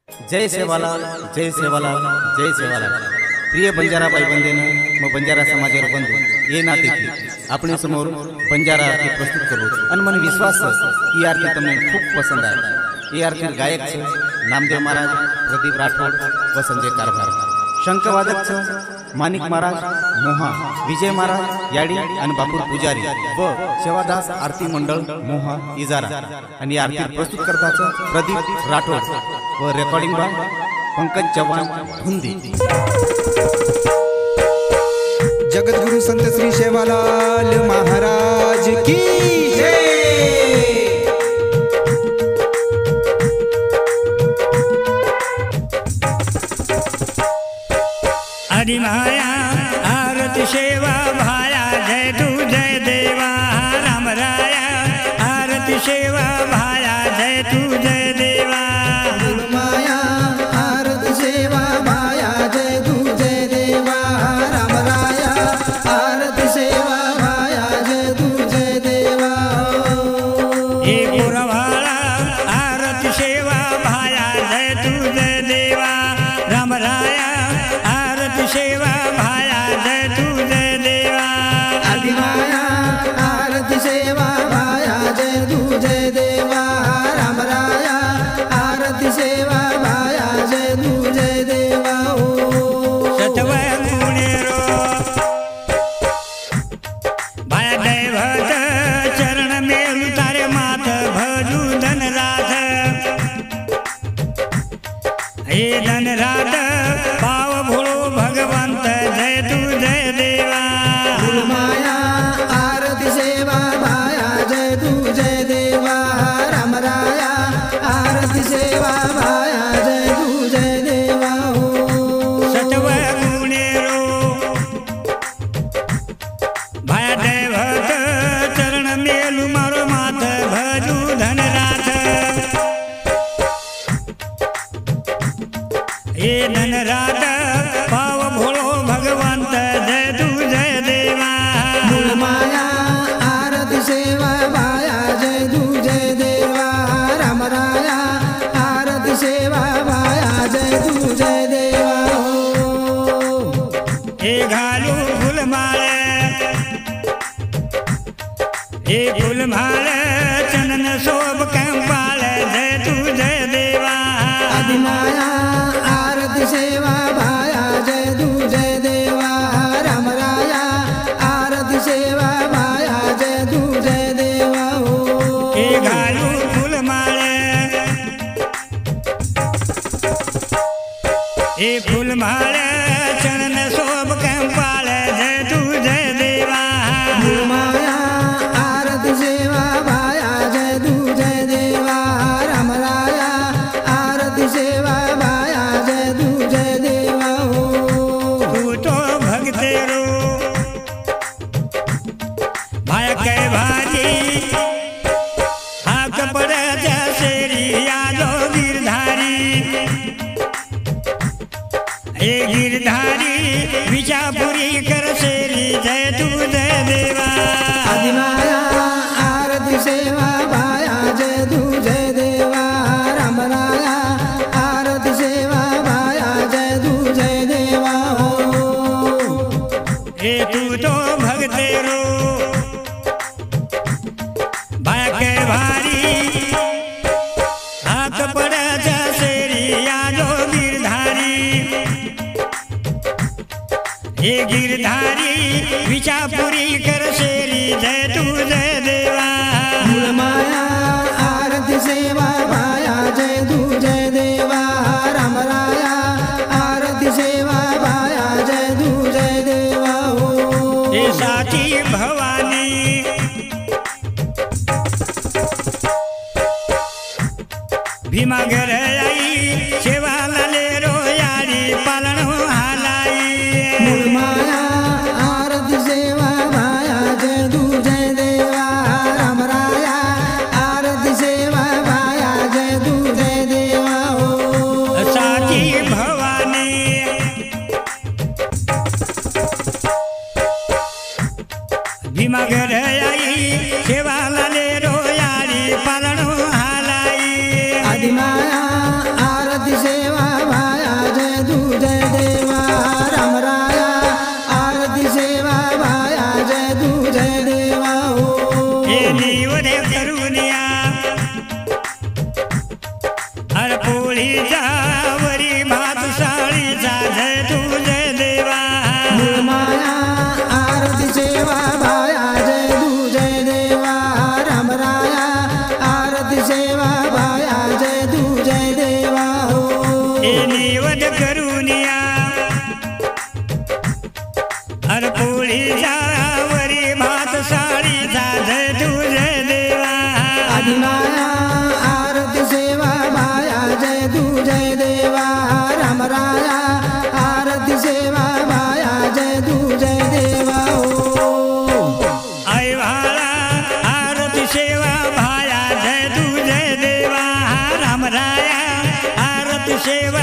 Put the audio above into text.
जय सेवालाल, जय सेवालाल, जय सेवालाल. प्रिय बंजारा भाईबंधेनो व बंजारा समाजावर बंधू ये नाते अपने समोर बंजारा आरती प्रस्तुत करू आणि મને विश्वास છે की आरती તમને खूप पसंद आहे. ये आरती गायक છે नामदेव महाराज, प्रदीप राठोड व संजय कारभार. शंखवादक છે माणिक महाराज, मोहा, विजय महाराज याडी आणि बापूर पुजारी व सेवादास आरती मंडळ मोहा इजारा. आणि आरती प्रस्तुत करतात प्रदीप राठोड व रेकॉर्डिंग बाय पंकज चव्हाण धुंदी. जगद्गुरु संत श्री सेवालाल महाराज की जय. हरि माया आरती सेवा भाया जय तू जय देवा राम राया आरती सेवा भाया जय तू जय देवा. माया आरती सेवा भाया जय तू जय देवा राम राया आरती सेवा भाया जय तू जय देवा. हे पुरवाळा आरती सेवा भाया जय तू जय देवा राम राया सेवा भाया जय तू जय देवा. आदिमाया आरती सेवा भाया जय तू जय देवा राम राया आरती सेवा भाया जय तू जय देवा. सत्व गुणेरो भाया दैवत चरण मेलू तारे माथ भजू धनराथ. हे धनराथ पाव भोळो भगवंत जय तू जय देवा. माया आरती सेवा भाया जय तू जय देवा राम राया आरती सेवा भाया जय तू जय देवा. सत्व गुणेरो भाया दैवत चरण मेलू मारो माथ भजू धनराथ. हे धनराथ पाव भोळो भगवंत जय तू जय देवा. माया आरती सेवा भाया जय तू जय देवा राम राया आरती सेवा भाया जय तू जय देवा. हे घालू फुलमाळ हे फुलमाळ चंदन शोभ कंपाळ जय तू जय देवा. आदिमाया आरती सेवा भाया जय तू जय देवा राम राया आरती सेवा भाया जय तू जय देवा. हे घालू फुलमाळ हे फुलमाळ चंदन शोभ कंपाळ जय तू जय देवा. माया आरती सेवा भाया जय तू जय देवा राम राया आरती सेवा भाया जय तू जय देवा. तू तो भक्तेरो भाया कै भाजी हाक पडच्या शेरी यादो गिरधारी. हे गिरधारी विजापुरी कर शेरी जय तू जय देवा. आदिमाया आरती सेवा भाया जय तू जय देवा राम राया आरती सेवा भाया जय तू जय देवा. हे तू तो भक्तेरो भाया कै भारी हाक पडच्या शेरी यादो गिरधारी. हे गिरधारी विचापुरी कर शेरी जय तू जय देवा. माया आरती सेवा भाया जय तू जय देवा राम राया आरती सेवा भाया जय तू जय देवा. हे साची भवानी भीमा घर आई सेवा लाले रो यारी पालन हालाई. माया आरती सेवा भाया जय तू जय देवा राम राया आरती सेवा भाया जय तू जय देवा. साची भवानी भीमा घर आई सेवा लाले रो यारी पालन हालाई. आदिमाया आरती से अरे पोळीच्या वरी भात साळीचा जय तू जय देवा माया आरती सेवा भाया जय तू जय देवा रामराया आरती सेवा भाया जय तू जय देवा हो ए निवद करून या अरे पोळीच्या वरी भात साळीचा जय तू जय देवा आदिमाया आरती सेवा भाया जय तू जय देवा रामराया आरती सेवा भाया जय तू जय देवा हो आई वाला आरती सेवा भाया जय तू जय देवा रामराया आरती सेवा